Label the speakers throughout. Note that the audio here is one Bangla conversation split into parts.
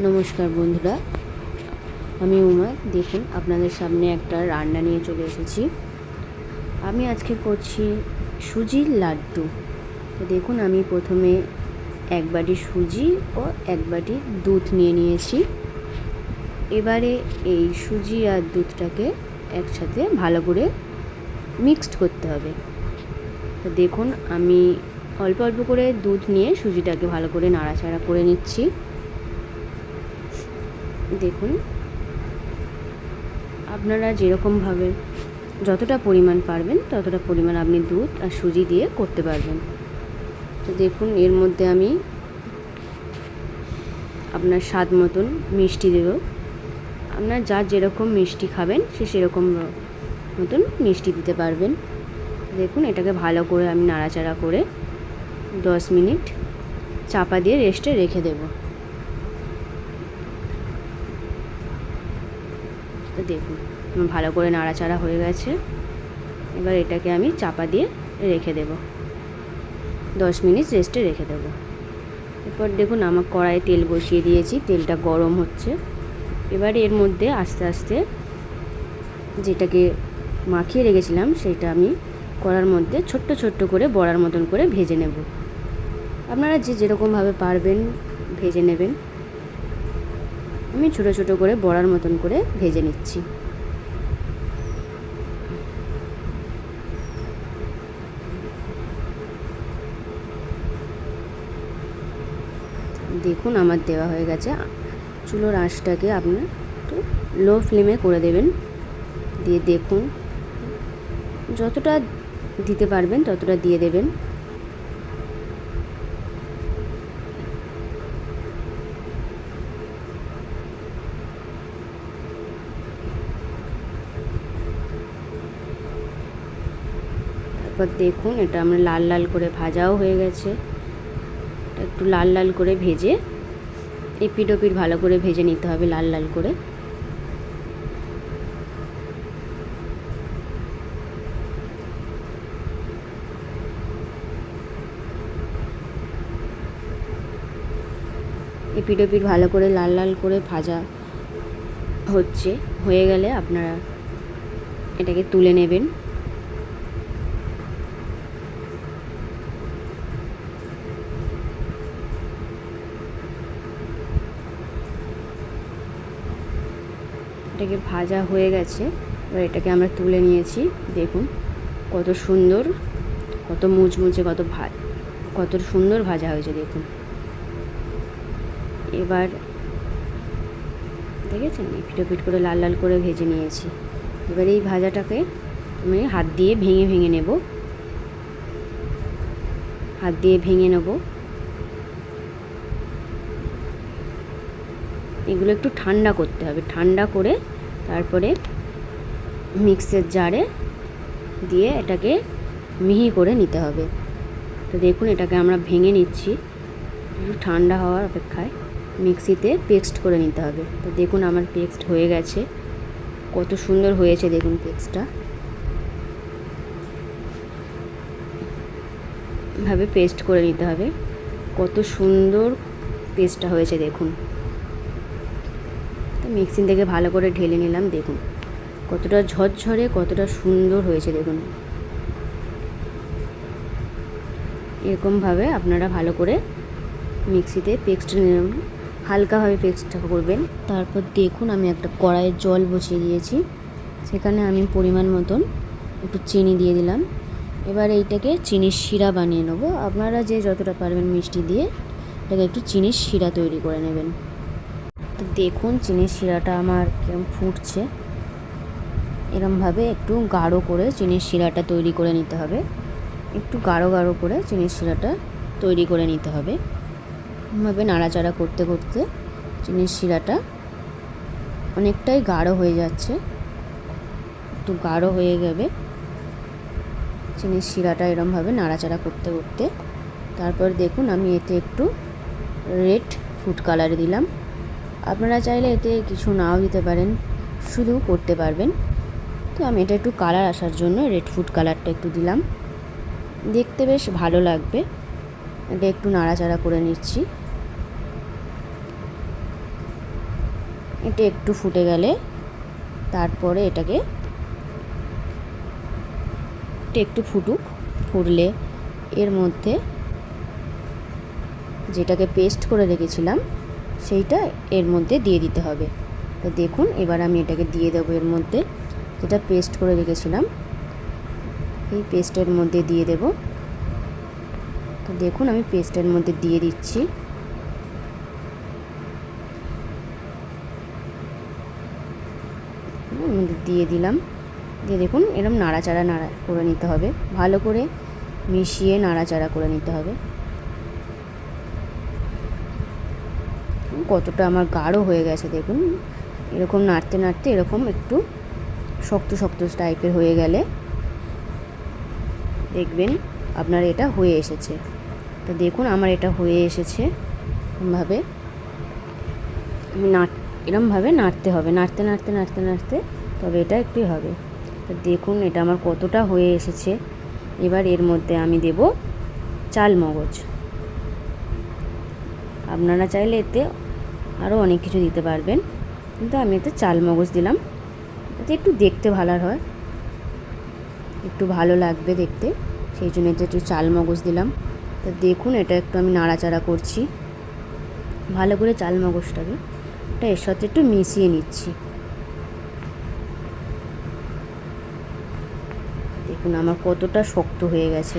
Speaker 1: নমস্কার বন্ধুরা, আমি উমা। দেখুন, আপনাদের সামনে একটা রান্না নিয়ে চলে এসেছি। আমি আজকে করছি সুজির লাড্ডু। তো দেখুন, আমি প্রথমে এক বাটি সুজি ও এক বাটি দুধ নিয়ে নিয়েছি। এবারে এই সুজি আর দুধটাকে একসাথে ভালো করে মিক্সড করতে হবে। তো দেখুন, আমি অল্প অল্প করে দুধ নিয়ে সুজিটাকে ভালো করে নাড়াচাড়া করে নিচ্ছি। দেখুন, আপনারা যেরকমভাবে যতটা পরিমাণ পারবেন ততটা পরিমাণ আপনি দুধ আর সুজি দিয়ে করতে পারবেন। তো দেখুন, এর মধ্যে আমি আপনার স্বাদ মতন মিষ্টি দেব। আপনার যার যেরকম মিষ্টি খাবেন সে সেরকম মতন মিষ্টি দিতে পারবেন। দেখুন, এটাকে ভালো করে আমি নাড়াচাড়া করে 10 মিনিট চাপা দিয়ে রেস্টে রেখে দেব। তো দেখুন, ভালো করে নাড়াচাড়া হয়ে গেছে। এবার এটাকে আমি চাপা দিয়ে রেখে দেব, 10 মিনিট রেস্টে রেখে দেব। এরপর দেখুন, আমার কড়াইয়ে তেল বসিয়ে দিয়েছি, তেলটা গরম হচ্ছে। এবার এর মধ্যে আস্তে আস্তে যেটাকে মাখিয়ে রেখেছিলাম সেটা আমি কড়ার মধ্যে ছোট্ট ছোট্ট করে বড়ার মতন করে ভেজে নেব। আপনারা যে যেরকমভাবে পারবেন ভেজে নেবেন। আমি ছোট ছোট করে বড়ার মতন করে ভেজে নিচ্ছি। দেখুন, আমার দেওয়া হয়ে গেছে। চুলোর আঁচটাকে আপনার একটু লো ফ্লেমে করে দেবেন। দিয়ে দেখুন, যতটা দিতে পারবেন ততটা দিয়ে দেবেন। তারপর দেখুন, এটা আমরা লাল লাল করে ভাজাও হয়ে গেছে। একটু লাল লাল করে ভেজে এপিঠ ওপিঠ ভালো করে ভেজে নিতে হবে, লাল লাল করে। এপিঠ ওপিঠ ভালো করে লাল লাল করে ভাজা হয়ে গেলে আপনারা এটাকে তুলে নেবেন। এটাকে ভাজা হয়ে গেছে, এবার এটাকে আমরা তুলে নিয়েছি। দেখুন কত সুন্দর, কত মুচমুচে, কত সুন্দর ভাজা হয়েছে দেখুন। এবার দেখেছেন, পিঠো পিঠ করে লাল লাল করে ভেজে নিয়েছি। এবার এই ভাজাটাকে আমি হাত দিয়ে ভেঙে ভেঙে নেব, হাত দিয়ে ভেঙে নেব। এগুলো একটু ঠান্ডা করতে হবে, ঠান্ডা করে তারপরে মিক্সের জারে দিয়ে এটাকে মিহি করে নিতে হবে। তো দেখুন, এটাকে আমরা ভেঙে নিচ্ছি। একটু ঠান্ডা হওয়ার অপেক্ষায় মিক্সিতে পেস্ট করে নিতে হবে। তো দেখুন, আমার পেস্ট হয়ে গেছে। কত সুন্দর হয়েছে দেখুন পেস্টটা। ভাবে পেস্ট করে নিতে হবে। কত সুন্দর পেস্টটা হয়েছে দেখুন। তো মিক্সি থেকে ভালো করে ঢেলে নিলাম। দেখুন কতটা ঝরঝরে, কতটা সুন্দর হয়েছে দেখুন। এরকমভাবে আপনারা ভালো করে মিক্সিতে পেস্ট হালকাভাবে পেস্টটা করবেন। তারপর দেখুন, আমি একটা কড়াইয়ে জল বসিয়ে দিয়েছি, সেখানে আমি পরিমাণ মতন একটু চিনি দিয়ে দিলাম। এবার এইটাকে চিনির শিরা বানিয়ে নেব। আপনারা যে যতটা পারবেন মিষ্টি দিয়ে এটাকে একটু চিনির শিরা তৈরি করে নেবেন। তো দেখুন, চিনির শিরাটা আমার কেমন ফুটছে। এরমভাবে একটু গাঢ় করে চিনির শিরাটা তৈরি করে নিতে হবে। একটু গাঢ় গাঢ় করে চিনির শিরাটা তৈরি করে নিতে হবে। এভাবে নাড়াচাড়া করতে করতে চিনির শিরাটা অনেকটাই গাঢ় হয়ে যাচ্ছে। একটু গাঢ় হয়ে যাবে চিনির শিরাটা, এরমভাবে নাড়াচাড়া করতে করতে। তারপর দেখুন, আমি এতে একটু রেড ফুড কালার দিলাম। আপনারা চাইলে এতে কিছু নাও দিতে পারেন, শুধু করতে পারবেন। তো আমি এটা একটু কালার আসার জন্য রেড ফুড কালারটা একটু দিলাম, দেখতে বেশ ভালো লাগবে। এটা একটু নাড়াচাড়া করে নিচ্ছি। এটা একটু ফুটে গেলে তারপরে এটাকে একটু ফুটুক, ফুটলে এর মধ্যে যেটাকে পেস্ট করে রেখেছিলাম সেইটা এর মধ্যে দিয়ে দিতে হবে। তো দেখুন এবার আমি এটাকে দিয়ে দেবো এর মধ্যে, যেটা পেস্ট করে রেখেছিলাম এই পেস্টের মধ্যে দিয়ে দেব। তো দেখুন আমি পেস্টের মধ্যে দিয়ে দিচ্ছি। দিয়ে দিলাম, দিয়ে দেখুন এরকম নাড়াচাড়া করে নিতে হবে, ভালো করে মিশিয়ে নাড়াচাড়া করে নিতে হবে। কতটা আমার গাঢ় হয়ে গেছে দেখুন, এরকম নাড়তে নাড়তে এরকম একটু শক্ত শক্ত টাইপের হয়ে গেলে দেখবেন আপনার এটা হয়ে এসেছে। তো দেখুন আমার এটা হয়ে এসেছে। এরমভাবে এরমভাবে নাড়তে হবে, নাড়তে নাড়তে নাড়তে নাড়তে তবে এটা একটুই হবে। তো দেখুন এটা আমার কতটা হয়ে এসেছে। এবার এর মধ্যে আমি দেব চাল মগজ। আপনারা চাইলে এতে আরও অনেক কিছু দিতে পারবেন, কিন্তু আমি এতে চাল মগজ দিলাম, এতে একটু দেখতে ভালো হয়, একটু ভালো লাগবে দেখতে, সেই জন্য এতে একটু চাল মগজ দিলাম। তো দেখুন এটা একটু আমি নাড়াচাড়া করছি ভালো করে, চাল মগজটাকে এটা এর সাথে একটু মিশিয়ে নিচ্ছি। দেখুন আমার কতটা শক্ত হয়ে গেছে।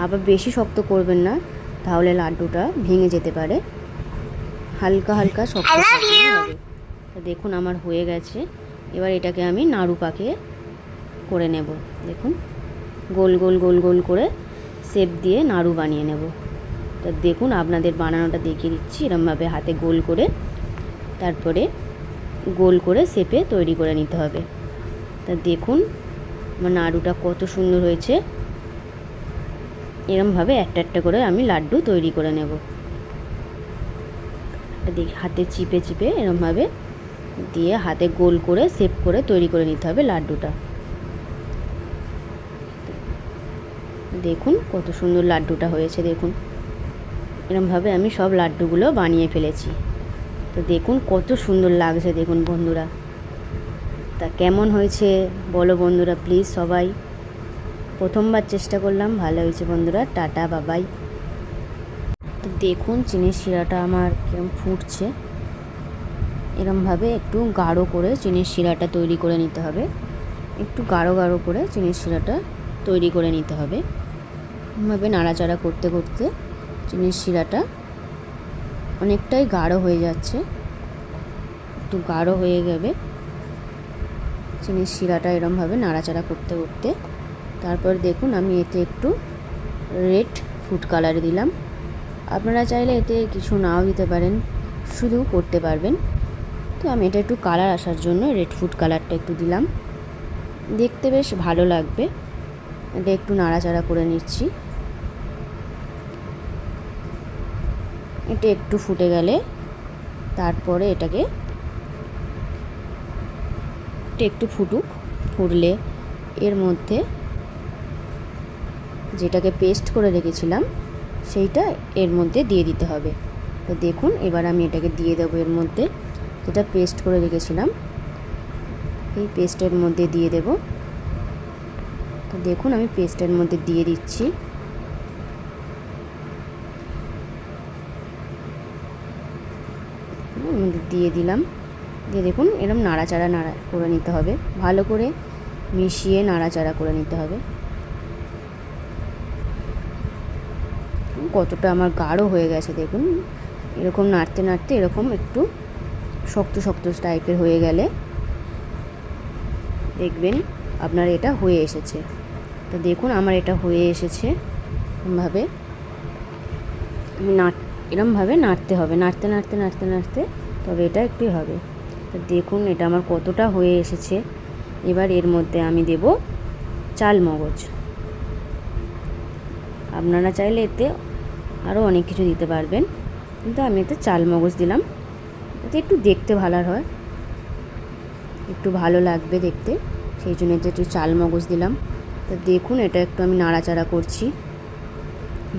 Speaker 1: আবার বেশি শক্ত করবেন না, তাহলে লাড্ডুটা ভেঙে যেতে পারে, হালকা হালকা শক্ত হবে। তো দেখুন আমার হয়ে গেছে। এবার এটাকে আমি নাড়ু পাকে করে নেব। দেখুন গোল গোল গোল গোল করে শেপ দিয়ে নাড়ু বানিয়ে নেব। তো দেখুন আপনাদের বানানোটা দেখিয়ে দিচ্ছি, এরমভাবে হাতে গোল করে তারপরে গোল করে শেপে তৈরি করে নিতে হবে। তা দেখুন আমার নাড়ুটা কত সুন্দর হয়েছে। এরমভাবে একটা একটা করে আমি লাড্ডু তৈরি করে নেব। দেখি হাতে চিপে চিপে এরমভাবে দিয়ে হাতে গোল করে শেপ করে তৈরি করে নিতে হবে লাড্ডুটা। দেখুন কত সুন্দর লাড্ডুটা হয়েছে। দেখুন এরমভাবে আমি সব লাড্ডুগুলো বানিয়ে ফেলেছি। তো দেখুন কত সুন্দর লাগছে দেখুন বন্ধুরা। তা কেমন হয়েছে বলো বন্ধুরা প্লিজ সবাই। প্রথমবার চেষ্টা করলাম, ভালো হয়েছে বন্ধুরা। টাটা বাবাই। তো দেখুন চিনির শিরাটা আমার কিরম ফুটছে, এরমভাবে একটু গাঢ় করে চিনির শিরাটা তৈরি করে নিতে হবে, একটু গাঢ় গাঢ় করে চিনির শিরাটা তৈরি করে নিতে হবে। এভাবে নাড়াচাড়া করতে করতে চিনির শিরাটা অনেকটাই গাঢ় হয়ে যাচ্ছে, একটু গাঢ় হয়ে যাবে চিনির শিরাটা। এরমভাবে নাড়াচাড়া করতে করতে তারপর দেখুন আমি এতে একটু রেড ফুড কালার দিলাম। আপনারা চাইলে এতে কিছু নাও দিতে পারেন, শুধু করতে পারবেন। তো আমি এটা একটু কালার আসার জন্য রেড ফুড কালারটা একটু দিলাম, দেখতে বেশ ভালো লাগবে। এটা একটু নাড়াচাড়া করে নিচ্ছি। এটা একটু ফুটে গেলে তারপরে এটাকে একটু ফুটুক, ফুটলে এর মধ্যে যেটাকে পেস্ট করে রেখেছিলাম সেইটা এর মধ্যে দিয়ে দিতে হবে। তো দেখুন এবার আমি এটাকে দিয়ে দেবো এর মধ্যে, যেটা পেস্ট করে রেখেছিলাম এই পেস্টের মধ্যে দিয়ে দেব। তো দেখুন আমি পেস্টের মধ্যে দিয়ে দিচ্ছি। দিয়ে দিলাম, দিয়ে দেখুন এরকম নাড়াচাড়া করে নিতে হবে, ভালো করে মিশিয়ে নাড়াচাড়া করে নিতে হবে। কতটা আমার গাঢ় হয়ে গেছে দেখুন, এরকম নাড়তে নাড়তে এরকম একটু শক্ত শক্ত টাইপের হয়ে গেলে দেখবেন আপনার এটা হয়ে এসেছে। তো দেখুন আমার এটা হয়ে এসেছে। এরমভাবে এরমভাবে নাড়তে হবে, নাড়তে নাড়তে নাড়তে নাড়তে তবে এটা একটুই হবে। তো দেখুন এটা আমার কতটা হয়ে এসেছে। এবার এর মধ্যে আমি দেব চাল মগজ। আপনারা চাইলে এতে আরও অনেক কিছু দিতে পারবেন, কিন্তু আমি এতে চাল মগজ দিলাম, এতে একটু দেখতে ভালো হয়, একটু ভালো লাগবে দেখতে, সেই জন্য এতে একটু চাল মগজ দিলাম। তো দেখুন এটা একটু আমি নাড়াচাড়া করছি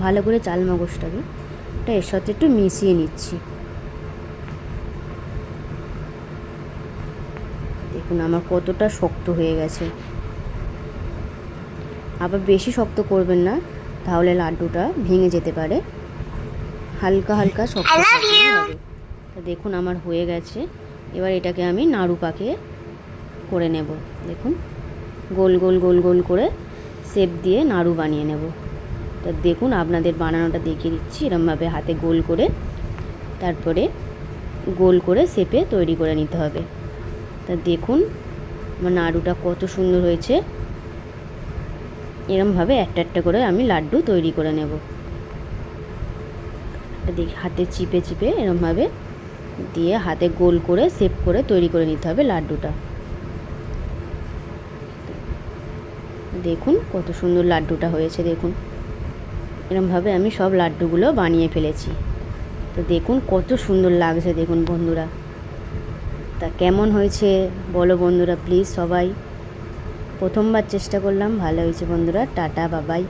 Speaker 1: ভালো করে, চাল মগজটাকে এটা এর সাথে একটু মিশিয়ে নিচ্ছি। দেখুন আমার কতটা শক্ত হয়ে গেছে। আবার বেশি শক্ত করবেন না, তাহলে লাড্ডুটা ভেঙে যেতে পারে। হালকা হালকা শক্ত করলেই হবে। তো দেখুন আমার হয়ে গেছে। এবার এটাকে আমি নাড়ু পাকে করে নেব। দেখুন গোল গোল গোল গোল করে শেপ দিয়ে নাড়ু বানিয়ে নেব। তো দেখুন আপনাদের বানানোটা দেখিয়ে দিচ্ছি। এরমভাবে হাতে গোল করে তারপরে গোল করে শেপে তৈরি করে নিতে হবে। তা দেখুন আমার নাড়ুটা কত সুন্দর হয়েছে। এরমভাবে একটা একটা করে আমি লাড্ডু তৈরি করে নেব। দেখি হাতে চিপে চিপে এরমভাবে দিয়ে হাতে গোল করে শেপ করে তৈরি করে নিতে হবে লাড্ডুটা। দেখুন কত সুন্দর লাড্ডুটা হয়েছে। দেখুন এরমভাবে আমি সব লাড্ডুগুলো বানিয়ে ফেলেছি। তো দেখুন কত সুন্দর লাগছে দেখুন বন্ধুরা। তা কেমন হয়েছে বলো বন্ধুরা প্লিজ সবাই। প্রথমবার চেষ্টা করলাম, ভালো হয়েছে বন্ধুরা। টাটা বাবাই।